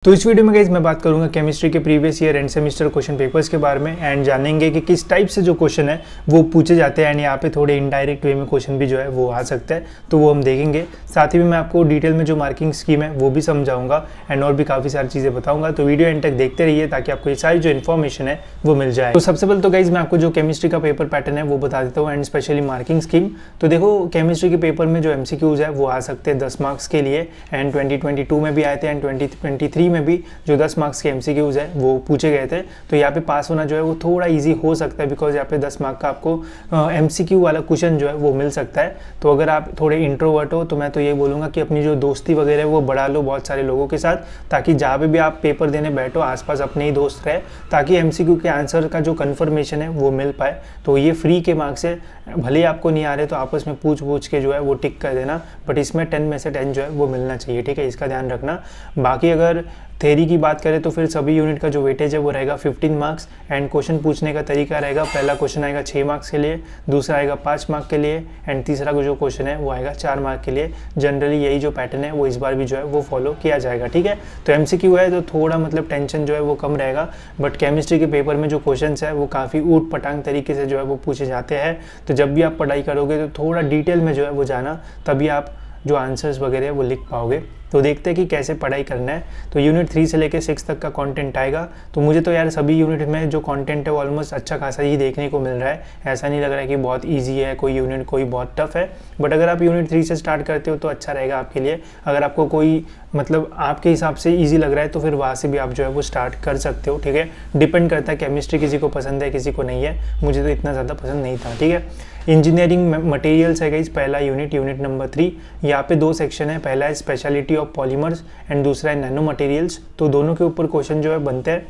तो इस वीडियो में गाइस मैं बात करूंगा केमिस्ट्री के previous year end semester question papers के बारे में एंड जानेंगे कि किस टाइप से जो क्वेश्चन है वो पूछे जाते हैं एंड यहाँ पे थोड़े इनडायरेक्ट वे में क्वेश्चन भी जो है वो आ सकता है, तो वो हम देखेंगे। साथ ही में मैं आपको डिटेल में जो मार्किंग स्कीम है वो भी समझाऊंगा एंड और भी काफ़ी सारी चीज़ें बताऊंगा। तो वीडियो एंड तक देखते रहिए ताकि आपको ये सारी जो इन्फॉर्मेशन है वो मिल जाए। तो सबसे पहले तो गाइज मैं आपको जो केमिस्ट्री का पेपर पैटर्न है वो बता देता हूँ एंड स्पेशली मार्किंग स्कीम। तो देखो केमिस्ट्री के पेपर में जो MCQs है वो आ सकते हैं 10 मार्क्स के लिए एंड 2022 में भी आए थे एंड 2023 में भी जो 10 मार्क्स के MCQs है वो पूछे गए थे। तो यहाँ पे पास होना जो है वो थोड़ा इजी हो सकता है बिकॉज यहाँ पे 10 मार्क का आपको MCQ वाला क्वेश्चन जो है वो मिल सकता है। तो अगर आप थोड़े इंट्रोवर्ट हो तो मैं तो ये बोलूँगा कि अपनी जो दोस्ती वगैरह है वो बढ़ा लो बहुत सारे लोगों के साथ, ताकि जहाँ पे भी आप पेपर देने बैठो आसपास अपने ही दोस्त रहे, ताकि MCQ के आंसर का जो कन्फर्मेशन है वो मिल पाए। तो ये फ्री के मार्क्स है, भले ही आपको नहीं आ रहे तो आपस में पूछ के जो है वो टिक कर देना, बट इसमें 10 में से 10 जो है वो मिलना चाहिए, ठीक है, इसका ध्यान रखना। बाकी अगर थ्योरी की बात करें तो फिर सभी यूनिट का जो वेटेज है वो रहेगा 15 मार्क्स एंड क्वेश्चन पूछने का तरीका रहेगा, पहला क्वेश्चन आएगा 6 मार्क्स के लिए, दूसरा आएगा 5 मार्क के लिए एंड तीसरा जो क्वेश्चन है वो आएगा 4 मार्क के लिए। जनरली यही जो पैटर्न है वो इस बार भी जो है वो फॉलो किया जाएगा, ठीक है। तो MCQ है तो थोड़ा मतलब टेंशन जो है वो कम रहेगा, बट केमिस्ट्री के पेपर में जो क्वेश्चन है वो काफ़ी ऊट पटांग तरीके से जो है वो पूछे जाते हैं। तो जब भी आप पढ़ाई करोगे तो थोड़ा डिटेल में जो है वो जाना, तभी आप जो आंसर्स वगैरह है वो लिख पाओगे। तो देखते हैं कि कैसे पढ़ाई करना है। तो यूनिट 3 से लेकर 6 तक का कंटेंट आएगा। तो मुझे तो यार सभी यूनिट में जो कंटेंट है वो ऑलमोस्ट अच्छा खासा ही देखने को मिल रहा है, ऐसा नहीं लग रहा है कि बहुत इजी है कोई यूनिट, कोई बहुत टफ है। बट अगर आप यूनिट 3 से स्टार्ट करते हो तो अच्छा रहेगा आपके लिए। अगर आपको कोई मतलब आपके हिसाब से ईजी लग रहा है तो फिर वहाँ से भी आप जो है वो स्टार्ट कर सकते हो, ठीक है। डिपेंड करता है, केमिस्ट्री किसी को पसंद है किसी को नहीं है, मुझे तो इतना ज़्यादा पसंद नहीं था, ठीक है। इंजीनियरिंग मटेरियल्स है गाइस पहला यूनिट नंबर 3। यहाँ पे 2 सेक्शन है, पहला है स्पेशलिटी ऑफ पॉलीमर्स एंड दूसरा है नैनो मटेरियल्स। तो दोनों के ऊपर क्वेश्चन जो है बनते हैं।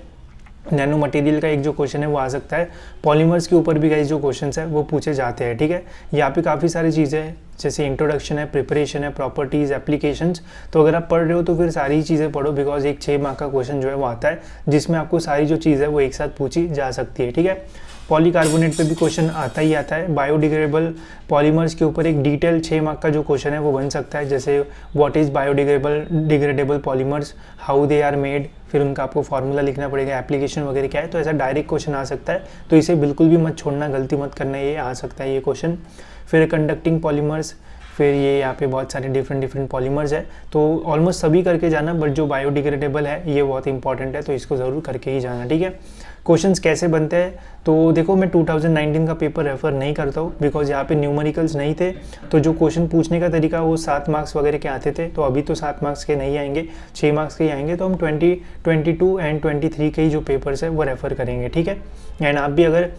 नैनो मटेरियल का एक जो क्वेश्चन है वो आ सकता है, पॉलीमर्स के ऊपर भी गाइस जो क्वेश्चंस है वो पूछे जाते हैं, ठीक है। यहाँ पे काफ़ी सारी चीज़ें हैं जैसे इंट्रोडक्शन है, प्रिपरेशन है, प्रॉपर्टीज़, एप्लीकेशंस। तो अगर आप पढ़ रहे हो तो फिर सारी चीज़ें पढ़ो बिकॉज एक 6 मार्क का क्वेश्चन जो है वो आता है जिसमें आपको सारी जो चीज़ है वो एक साथ पूछी जा सकती है, ठीक है। पॉलीकार्बोनेट पे भी क्वेश्चन आता ही आता है। बायोडिग्रेडेबल पॉलीमर्स के ऊपर एक डिटेल 6 मार्क का जो क्वेश्चन है वो बन सकता है, जैसे what is biodegradable polymers, how they are made, फिर उनका आपको फार्मूला लिखना पड़ेगा, एप्लीकेशन वगैरह क्या है। तो ऐसा डायरेक्ट क्वेश्चन आ सकता है, तो इसे बिल्कुल भी मत छोड़ना, गलती मत करना, ये आ सकता है ये क्वेश्चन। फिर कंडक्टिंग पॉलीमर्स, फिर ये यहाँ पे बहुत सारे डिफरेंट पॉलीमर्स है, तो ऑलमोस्ट सभी करके जाना, बट जो बायोडिग्रेडेबल है ये बहुत इंपॉर्टेंट है तो इसको ज़रूर करके ही जाना, ठीक है। क्वेश्चंस कैसे बनते हैं तो देखो मैं 2019 का पेपर रेफर नहीं करता हूँ बिकॉज यहाँ पे न्यूमेरिकल्स नहीं थे, तो जो क्वेश्चन पूछने का तरीका वो 7 मार्क्स वगैरह के आते थे। तो अभी तो 7 मार्क्स के नहीं आएंगे, 6 मार्क्स के ही आएंगे। तो हम 2022 एंड 23 के ही जो पेपर्स है वो रेफ़र करेंगे, ठीक है। एंड आप भी अगर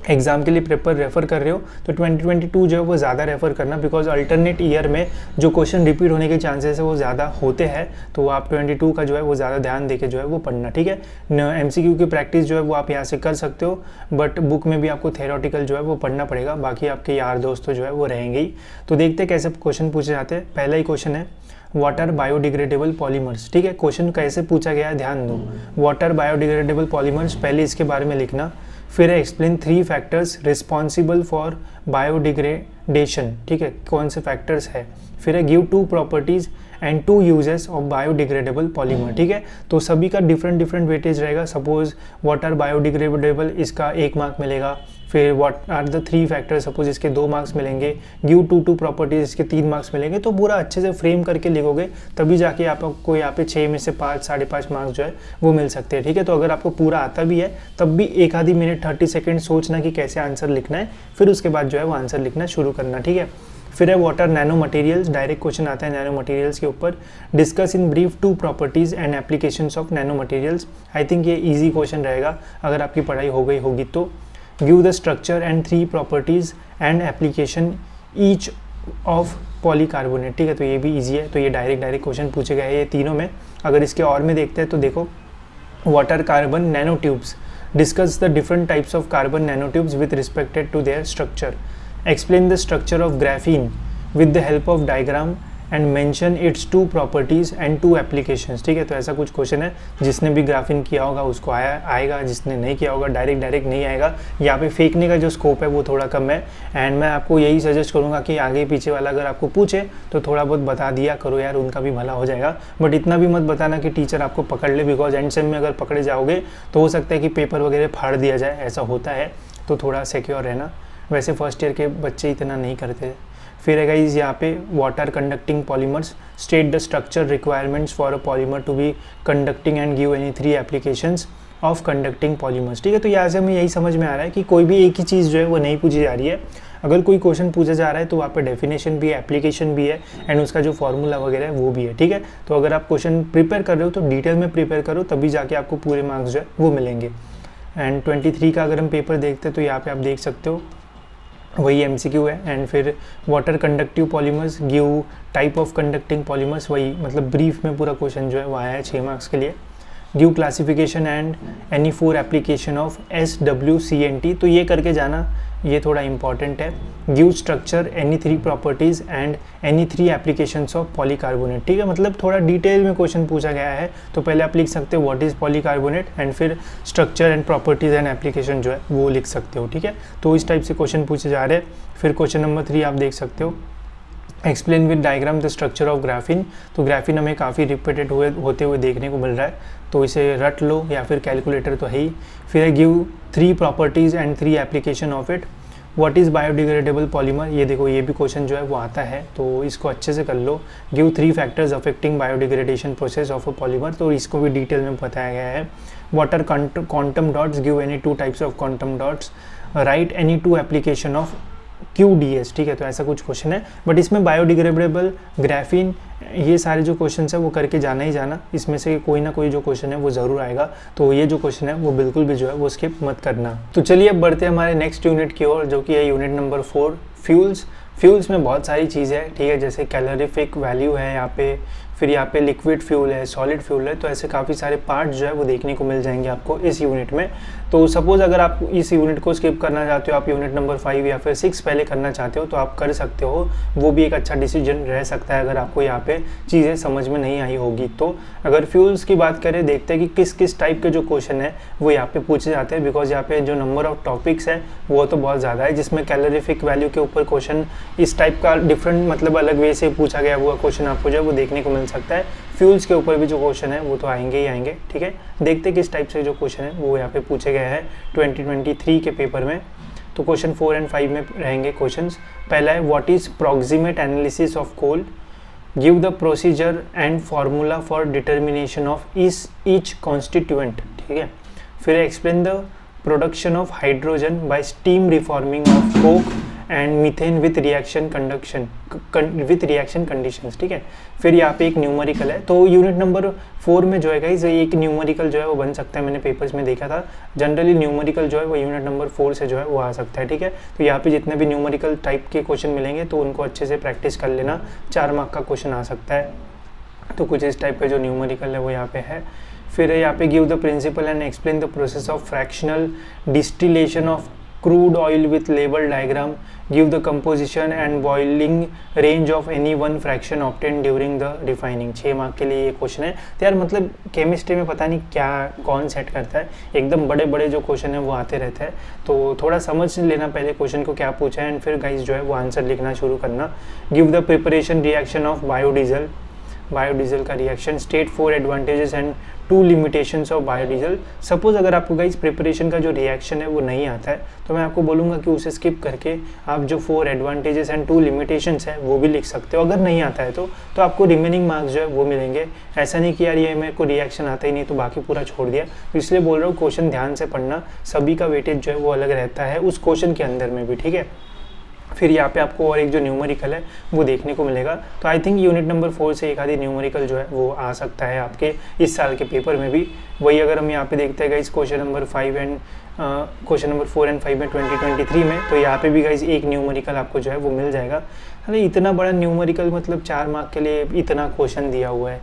एग्ज़ाम के लिए पेपर रेफ़र कर रहे हो तो 2022 जो है वो ज़्यादा रेफ़र करना, बिकॉज अल्टरनेट ईयर में जो क्वेश्चन रिपीट होने के चांसेस है वो ज़्यादा होते हैं। तो आप 22 का जो है वो ज़्यादा ध्यान देके जो है वो पढ़ना, ठीक है। MCQ की प्रैक्टिस जो है वो आप यहाँ से कर सकते हो, बट बुक में भी आपको थेरोटिकल जो है वो पढ़ना पड़ेगा, बाकी आपके यार दोस्त तो जो है वो रहेंगे ही। तो देखते हैं कैसे क्वेश्चन पूछे जाते हैं। पहला ही क्वेश्चन है व्हाट आर बायोडिग्रेडेबल पॉलीमर्स, ठीक है। क्वेश्चन कैसे पूछा गया है ध्यान दो, व्हाट आर बायोडिग्रेडेबल पॉलीमर्स, पहले इसके बारे में लिखना। फिर explain 3 factors responsible for biodegradation, ठीक है, कौन से फैक्टर्स है। फिर है give 2 properties and 2 uses of biodegradable polymer, ठीक है। तो सभी का डिफरेंट वेटेज रहेगा। सपोज व्हाट आर बायोडिग्रेडेबल इसका 1 मार्क मिलेगा, फिर what are the 3 factors suppose इसके 2 मार्क्स मिलेंगे, गिव 2 प्रॉपर्टीज इसके 3 मार्क्स मिलेंगे। तो पूरा अच्छे से फ्रेम करके लिखोगे तभी जाके आपको यहाँ पे 6 में से 5, 5.5 मार्क्स जो है वो मिल सकते हैं, ठीक है। तो अगर आपको पूरा आता भी है तब भी एक आधी मिनट 30 सेकेंड सोचना कि कैसे आंसर लिखना है, फिर उसके बाद जो है वो आंसर लिखना शुरू करना, ठीक है। फिर है what are nanomaterials, direct question आता है नैनो मटेरियल्स के ऊपर। Discuss in brief 2 properties and applications of nanomaterials. I think ये इजी क्वेश्चन रहेगा अगर आपकी पढ़ाई हो गई होगी तो। Give the structure and 3 properties and application each of polycarbonate, ठीक है। तो ये भी ईजी है, तो ये डायरेक्ट क्वेश्चन पूछे गए हैं ये तीनों में। अगर इसके और में देखते हैं तो देखो what are carbon nanotubes, discuss the different types of carbon nanotubes with respected to their structure, explain the structure of graphene with the help of diagram and mention it's 2 properties and 2 applications. ठीक है, तो ऐसा कुछ question है, जिसने भी graphene किया होगा उसको आएगा, जिसने नहीं किया होगा डायरेक्ट नहीं आएगा। यहाँ पे फेंकने का जो स्कोप है वो थोड़ा कम है। एंड मैं आपको यही सजेस्ट करूँगा कि आगे पीछे वाला अगर आपको पूछे तो थोड़ा बहुत बता दिया करो यार, उनका भी भला हो जाएगा। बट इतना भी मत बताना कि टीचर आपको पकड़ ले, बिकॉज एंड सेम में अगर पकड़े जाओगे तो हो सकता है कि पेपर वगैरह फाड़ दिया जाए, ऐसा होता है। तो थोड़ा सिक्योर रहना। वैसे फर्स्ट ईयर के बच्चे इतना नहीं करते। फिर है गाइस यहाँ पे what are conducting polymers, state the structure requirements for a polymer to be conducting and give any 3 applications of conducting polymers. ठीक है, तो यहाँ से हमें यही समझ में आ रहा है कि कोई भी एक ही चीज़ जो है वो नहीं पूछी जा रही है। अगर कोई क्वेश्चन पूछा जा रहा है तो वहाँ पे डेफिनेशन भी है, एप्लीकेशन भी है एंड उसका जो फॉर्मूला वगैरह है वो भी है। ठीक है, तो अगर आप क्वेश्चन प्रिपेयर कर रहे हो तो डिटेल में प्रिपेयर करो, तभी जाके आपको पूरे मार्क्स जो है वो मिलेंगे। एंड 23 का अगर हम पेपर देखते हैं तो यहाँ पे आप देख सकते हो वही MCQ है। एंड फिर water conductive polymers, give type of conducting polymers, वही मतलब ब्रीफ में पूरा क्वेश्चन जो है वो आया है 6 मार्क्स के लिए। Give classification and any 4 application of SWCNT, तो ये करके जाना, ये थोड़ा इंपॉर्टेंट है। Give structure any 3 properties and any 3 applications of polycarbonate. ठीक है, मतलब थोड़ा डिटेल में क्वेश्चन पूछा गया है, तो पहले आप लिख सकते हो व्हाट इज़ पॉलीकार्बोनेट एंड फिर structure and properties and application जो है वो लिख सकते हो। ठीक है, तो इस टाइप से क्वेश्चन पूछे जा रहे हैं। फिर क्वेश्चन नंबर 3 आप देख सकते हो, explain with diagram the structure of graphene. तो ग्राफीन हमें काफ़ी रिपीटेड होते हुए देखने को मिल रहा है, तो इसे रट लो या फिर कैलकुलेटर तो है ही। फिर give 3 properties and 3 application of it. What is biodegradable polymer, ये देखो ये भी क्वेश्चन जो है वो आता है, तो इसको अच्छे से कर लो। Give 3 factors affecting biodegradation process of a polymer, तो इसको भी डिटेल में बताया गया है। Water quantum dots, give any 2 types of quantum dots, write any 2 application of QDS। ठीक है, तो ऐसा कुछ क्वेश्चन है, बट इसमें बायोडिग्रेडेबल, ग्राफीन, ये सारे जो क्वेश्चन है वो करके जाना ही जाना। इसमें से कोई ना कोई जो क्वेश्चन है वो ज़रूर आएगा, तो ये जो क्वेश्चन है वो बिल्कुल भी जो है वो स्किप मत करना। तो चलिए अब बढ़ते हैं हमारे नेक्स्ट यूनिट की ओर, जो कि है यूनिट नंबर 4, फ्यूल्स। फ्यूल्स में बहुत सारी चीज़ें हैं, ठीक है, जैसे कैलोरीफिक वैल्यू है यहाँ पे, फिर यहाँ पे लिक्विड फ्यूल है, सॉलिड फ्यूल है, तो ऐसे काफ़ी सारे पार्ट जो है वो देखने को मिल जाएंगे आपको इस यूनिट में। तो सपोज़ अगर आप इस यूनिट को स्किप करना चाहते हो, आप यूनिट नंबर 5 या फिर 6 पहले करना चाहते हो तो आप कर सकते हो, वो भी एक अच्छा डिसीजन रह सकता है अगर आपको यहाँ पे चीज़ें समझ में नहीं आई होगी तो। अगर फ्यूल्स की बात करें, देखते हैं कि किस किस टाइप के जो क्वेश्चन है वो यहाँ पे पूछे जाते हैं, बिकॉज यहाँ पे जो नंबर ऑफ टॉपिक्स है वो तो बहुत ज़्यादा है, जिसमें कैलोरीफिक वैल्यू के ऊपर क्वेश्चन इस टाइप का डिफरेंट मतलब अलग वे से पूछा गया हुआ क्वेश्चन आपको जो है वो देखने को मिल सकता है। फ्यूल्स के ऊपर भी जो क्वेश्चन है वो तो आएंगे ही आएंगे। ठीक है, देखते किस टाइप से जो क्वेश्चन है वो यहाँ पे पूछे गए हैं 2023 के पेपर में। तो क्वेश्चन 4 और 5 में रहेंगे क्वेश्चंस। पहला है what is proximate analysis of coal, give the procedure and formula for determination of each constituent. ठीक है, फिर explain the production of hydrogen by steam reforming of coke and methane with reaction conditions. ठीक है, फिर यहाँ पे एक numerical है, तो यूनिट नंबर 4 में जो है गाइस एक न्यूमेरिकल जो है वो बन सकता है, मैंने पेपर्स में देखा था। जनरली न्यूमेरिकल जो है वो यूनिट नंबर 4 से जो है वो आ सकता है। ठीक है, तो यहाँ पे जितने भी न्यूमेरिकल टाइप के क्वेश्चन मिलेंगे तो उनको अच्छे से प्रैक्टिस कर लेना, 4 मार्क का क्वेश्चन आ सकता है। तो कुछ इस टाइप का जो न्यूमेरिकल है वो यहाँ पे है। फिर यहाँ पे give the principle and explain the process of fractional distillation of crude oil with label diagram, give the composition and boiling range of any one fraction obtained during the refining। 6 mark के लिए ये question है। तो यार मतलब chemistry में पता नहीं क्या कौन सेट करता है, एकदम बड़े बड़े जो क्वेश्चन है वो आते रहते हैं, तो थोड़ा समझ लेना पहले क्वेश्चन को क्या पूछा है एंड फिर गाइस जो है वो आंसर लिखना शुरू करना। Give the preparation reaction of biodiesel का reaction, state 4 advantages and 2 limitations of biodiesel. Suppose अगर आपको गाइस प्रिपरेशन का जो रिएक्शन है वो नहीं आता है तो मैं आपको बोलूँगा कि उसे स्किप करके आप जो 4 एडवांटेजेस एंड 2 लिमिटेशंस है वो भी लिख सकते हो। अगर नहीं आता है तो आपको रिमेनिंग मार्क्स जो है वो मिलेंगे। ऐसा नहीं कि यार ये मेरे को रिएक्शन आता ही नहीं तो बाकी पूरा छोड़ दिया, तो इसलिए बोल रहा हूँ क्वेश्चन ध्यान से पढ़ना, सभी का वेटेज जो है वो अलग रहता है उस क्वेश्चन के अंदर में भी। ठीक है, फिर यहाँ पे आपको और एक जो न्यूमेरिकल है वो देखने को मिलेगा, तो आई थिंक यूनिट नंबर 4 से एक आधी न्यूमेरिकल जो है वो आ सकता है आपके इस साल के पेपर में भी। वही अगर हम यहाँ पे देखते हैं गाइस क्वेश्चन नंबर 4 एंड 5 में 2023 में, तो यहाँ पे भी गाइस एक न्यूमेरिकल आपको जो है वो मिल जाएगा। अरे इतना बड़ा न्यूमेरिकल, मतलब 4 मार्क के लिए इतना क्वेश्चन दिया हुआ है,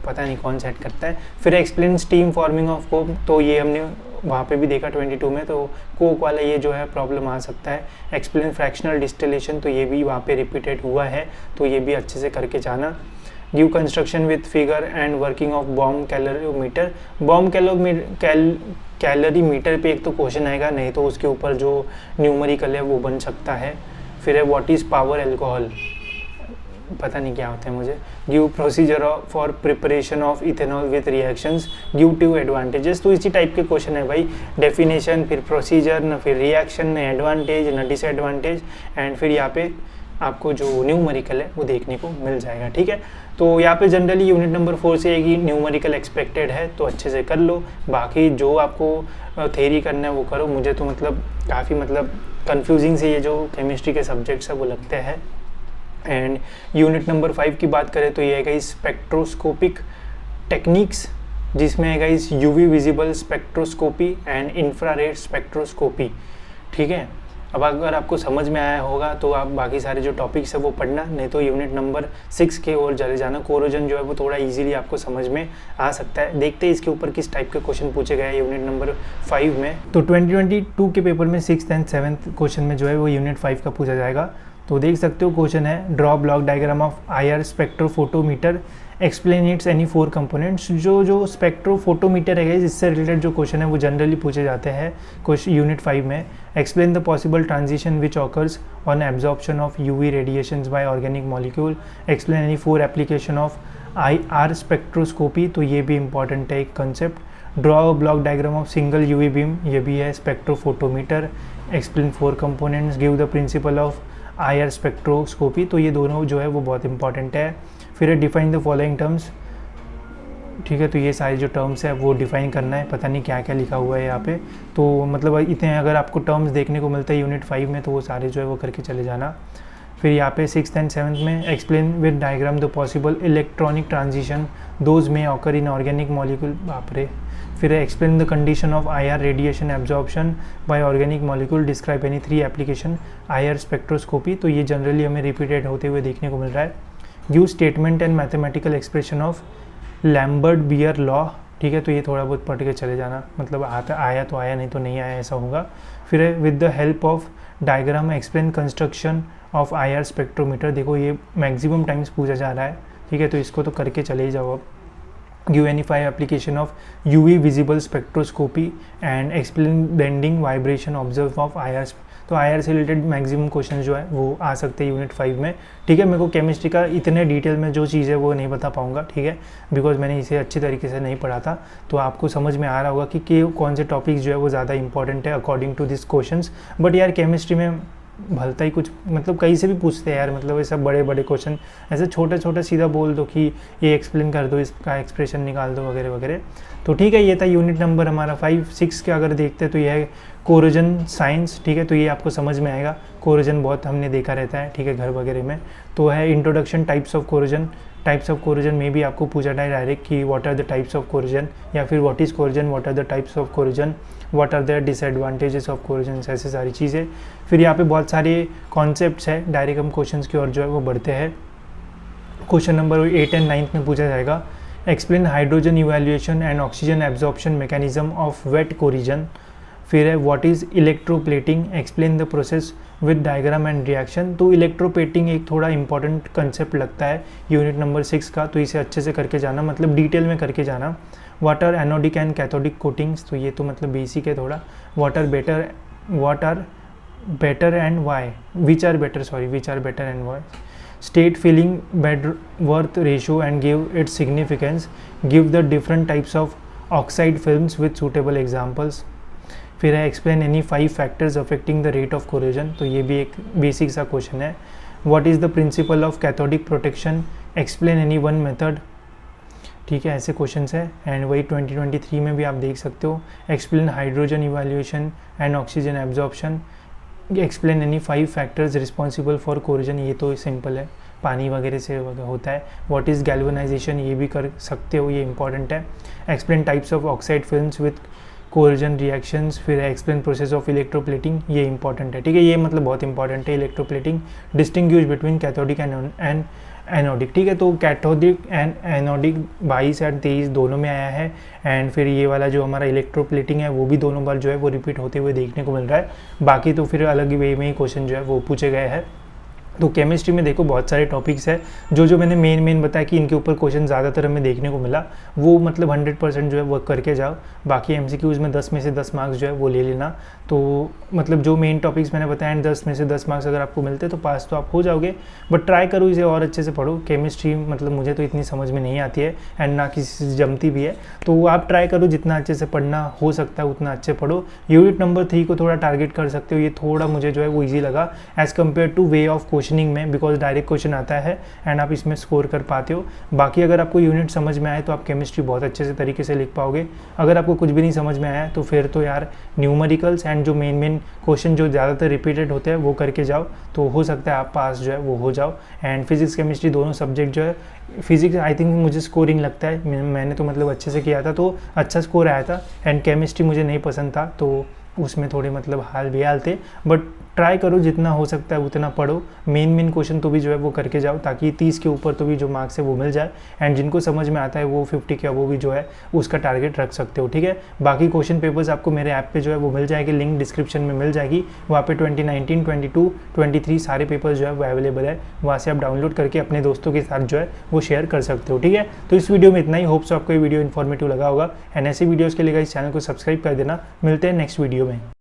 पता नहीं कौन सेट करता है। फिर explain steam forming of Coke, तो ये हमने वहाँ पे भी देखा 22 में, तो कोक वाला ये जो है प्रॉब्लम आ सकता है। एक्सप्लेन फ्रैक्शनल डिस्टिलेशन, तो ये भी वहाँ पे रिपीटेड हुआ है, तो ये भी अच्छे से करके जाना। Give construction with figure and working of bomb calorimeter. Bomb calorimeter पे एक तो क्वेश्चन आएगा, नहीं तो उसके ऊपर जो न्यूमेरिकल है वो बन सकता है। फिर है व्हाट इज़ पावर एल्कोहल, पता नहीं क्या होता है मुझे। Give procedure for preparation of ethanol with reactions, give 2 advantages. तो इसी टाइप के क्वेश्चन है भाई, डेफिनेशन, फिर प्रोसीजर, न फिर रिएक्शन, न एडवांटेज, न डिसएडवांटेज, एंड फिर यहाँ पे आपको जो न्यूमेरिकल है वो देखने को मिल जाएगा। ठीक है, तो यहाँ पे जनरली यूनिट नंबर 4 से एक ही न्यूमेरिकल एक्सपेक्टेड है, तो अच्छे से कर लो। बाकी जो आपको थ्योरी करना है वो करो। मुझे तो मतलब काफ़ी मतलब कंफ्यूजिंग से ये जो केमिस्ट्री के सब्जेक्ट्स है वो लगते हैं। एंड यूनिट नंबर 5 की बात करें तो ये है गाइस स्पेक्ट्रोस्कोपिक टेक्निक्स, जिसमें है guys UV visible spectroscopy and infrared spectroscopy. ठीक है, अब अगर आपको समझ में आया होगा तो आप बाकी सारे जो टॉपिक्स है वो पढ़ना, नहीं तो यूनिट नंबर 6 के ओर चले जाना। कोरोजन जो है वो थोड़ा इजीली आपको समझ में आ सकता है। देखते हैं इसके ऊपर किस टाइप के क्वेश्चन पूछे गए हैं यूनिट नंबर 5 में। तो 2022 के पेपर में 6th एंड 7th क्वेश्चन में जो है वो यूनिट 5 का पूछा जाएगा। तो देख सकते हो क्वेश्चन है, draw block diagram of IR spectrophotometer, explain it's any 4 components. जो स्पेक्ट्रोफोटोमीटर है इससे रिलेटेड जो क्वेश्चन है वो जनरली पूछे जाते हैं क्वेश्चन यूनिट 5 में। Explain the possible transition which occurs on absorption of UV radiations by organic molecule, explain any 4 application of IR spectroscopy, तो ये भी इंपॉर्टेंट है एक concept. Draw block diagram of single UV beam, ये भी है spectrophotometer. Explain 4 components, give the principle of IR spectroscopy, तो ये दोनों जो है वो बहुत इंपॉर्टेंट है। फिर डिफाइन द फॉलोइंग टर्म्स। ठीक है, तो ये सारे जो टर्म्स है वो डिफाइन करना है, पता नहीं क्या क्या लिखा हुआ है यहाँ पे, तो मतलब इतने अगर आपको टर्म्स देखने को मिलता है यूनिट 5 में तो वो सारे जो है वो करके चले जाना। फिर यहाँ पे 6th एंड 7th में explain with diagram the possible electronic transition those में ऑकर इन ऑर्गेनिक मॉलिक्यूल, बाप रे। फिर explain the condition of IR radiation absorption by organic molecule, describe any 3 application IR spectroscopy, तो ये जनरली हमें repeated होते हुए देखने को मिल रहा है। Give statement and mathematical expression of Lambert Beer law. ठीक है, तो ये थोड़ा बहुत पढ़ के चले जाना, मतलब आया तो आया, नहीं तो नहीं आया, ऐसा होगा। फिर with the help of diagram explain construction of IR spectrometer, देखो ये मैक्सिमम टाइम्स पूछा जा रहा है। ठीक है, तो इसको तो करके चले ही जाओ अब। Give any 5 application of UV visible spectroscopy and explain bending vibration observe of IR, तो IR से रिलेटेड मैक्सिमम क्वेश्चन जो है वो आ सकते हैं यूनिट 5 में। ठीक है, मेरे को केमिस्ट्री का इतने डिटेल में जो चीज़ है वो नहीं बता पाऊंगा, ठीक है, बिकॉज मैंने इसे अच्छी तरीके से नहीं पढ़ा था। तो आपको समझ में आ रहा होगा कि कौन से टॉपिक्स जो है वो ज़्यादा इंपॉर्टेंट है according to this questions. But यार केमिस्ट्री में भलता ही कुछ, मतलब कहीं से भी पूछते हैं यार, मतलब ये सब बड़े बड़े क्वेश्चन, ऐसे छोटे छोटे सीधा बोल दो कि ये एक्सप्लेन कर दो, इसका एक्सप्रेशन निकाल दो वगैरह वगैरह। तो ठीक है, ये था यूनिट नंबर हमारा 5-6 के। अगर देखते हैं तो ये है कोरोजन साइंस। ठीक है, तो ये आपको समझ में आएगा, कोरोजन बहुत हमने देखा रहता है, ठीक है, घर वगैरह में। तो है introduction types of corrosion. Types of corrosion में भी आपको पूछा था डायरेक्ट कि what are the types of corrosion, या फिर what is corrosion, what are the types of corrosion, what are the disadvantages of corrosion, ऐसे सारी चीज़ें। फिर यहाँ पे बहुत सारे कॉन्सेप्ट्स हैं, डायरेक्ट हम क्वेश्चंस की ओर जो है वो बढ़ते हैं। क्वेश्चन नंबर 8 एंड 9 में पूछा जाएगा, explain hydrogen evaluation and oxygen absorption mechanism of wet corrosion. फिर है what is electroplating, explain the process with diagram and reaction. तो इलेक्ट्रोप्लेटिंग एक थोड़ा इंपॉर्टेंट कंसेप्ट लगता है यूनिट नंबर 6 का, तो इसे अच्छे से करके जाना, मतलब डिटेल में करके जाना। What are anodic and cathodic coatings, तो ये तो मतलब बेसिक है थोड़ा। What are better and why, which are better and why. State Pilling Bedworth ratio and give its significance, give the different types of oxide films with suitable examples. फिर है explain any 5 factors affecting the rate of corrosion, तो ये भी एक basic सा question है। What is the principle of cathodic protection, explain any 1 method. ठीक है, ऐसे क्वेश्चंस है। एंड वही 2023 में भी आप देख सकते हो, explain hydrogen evaluation and oxygen absorption, explain any 5 factors responsible for corrosion, ये तो सिंपल है, पानी वगैरह से होता है। व्हाट इज़ गैल्वेनाइजेशन, ये भी कर सकते हो, ये इंपॉर्टेंट है। Explain types of oxide films with corrosion reactions. फिर एक्सप्लेन प्रोसेस ऑफ इलेक्ट्रोप्लेटिंग, ये इंपॉर्टेंट है, ठीक है, ये मतलब बहुत इंपॉर्टेंट है electroplating. Distinguish between cathodic and anodic, ठीक है। तो कैथोडिक एंड एनोडिक 22 एंड 23 दोनों में आया है। एंड फिर ये वाला जो हमारा इलेक्ट्रोप्लेटिंग है वो भी दोनों बार जो है वो रिपीट होते हुए देखने को मिल रहा है। बाकी तो फिर अलग वे में ही क्वेश्चन जो है वो पूछे गए हैं। तो केमिस्ट्री में देखो बहुत सारे टॉपिक्स है, जो मैंने मेन बताया कि इनके ऊपर क्वेश्चन ज़्यादातर हमें देखने को मिला, वो मतलब 100% जो है वर्क करके जाओ। बाकी एमसीक्यूज़ में 10 में से 10 मार्क्स जो है वो ले लेना। तो मतलब जो मेन टॉपिक्स मैंने बताया एंड 10 में से 10 मार्क्स अगर आपको मिलते तो पास तो आप हो जाओगे। बट ट्राई करो इसे और अच्छे से पढ़ो। केमिस्ट्री मतलब मुझे तो इतनी समझ में नहीं आती है एंड ना किसी से जमती भी है, तो आप ट्राई करो जितना अच्छे से पढ़ना हो सकता है उतना अच्छे पढ़ो। यूनिट नंबर 3 को थोड़ा टारगेट कर सकते हो, ये थोड़ा मुझे जो है वो ईजी लगा as compare two way of questioning में, बिकॉज डायरेक्ट क्वेश्चन आता है एंड आप इसमें स्कोर कर पाते हो। बाकी अगर आपको यूनिट समझ में आए तो आप केमिस्ट्री बहुत अच्छे से तरीके से लिख पाओगे। अगर आपको कुछ भी नहीं समझ में आया तो फिर तो यार न्यूमेरिकल्स एंड जो मेन क्वेश्चन जो ज़्यादातर रिपीटेड होते हैं वो करके जाओ, तो हो सकता है आप पास जो है वो हो जाओ। एंड फिजिक्स केमिस्ट्री दोनों सब्जेक्ट जो है, फिजिक्स आई थिंक मुझे स्कोरिंग लगता है, मैंने तो मतलब अच्छे से किया था तो अच्छा स्कोर आया था। एंड केमिस्ट्री मुझे नहीं पसंद था तो उसमें थोड़े मतलब हाल बेहाल थे। बट ट्राई करो जितना हो सकता है उतना पढ़ो, मेन क्वेश्चन तो भी जो है वो करके जाओ, ताकि 30 के ऊपर तो भी जो मार्क्स है वो मिल जाए। एंड जिनको समझ में आता है वो 50 के वो भी जो है उसका टारगेट रख सकते हो, ठीक है। बाकी क्वेश्चन पेपर्स आपको मेरे ऐप पे जो है वो मिल जाएगी, लिंक डिस्क्रिप्शन में मिल जाएगी। वहाँ पे 2019, 22, 23 सारे पेपर्स जो है वो अवेलेबल है, वहाँ से आप डाउनलोड करके अपने दोस्तों के साथ जो है वो शेयर कर सकते हो, ठीक है। तो इस वीडियो में इतना ही, होप्स आपको ये वीडियो इन्फॉर्मेटिव लगा होगा। एंड ऐसी वीडियोज़ के लिए इस चैनल को सब्सक्राइब कर देना। मिलते हैं नेक्स्ट वीडियो में।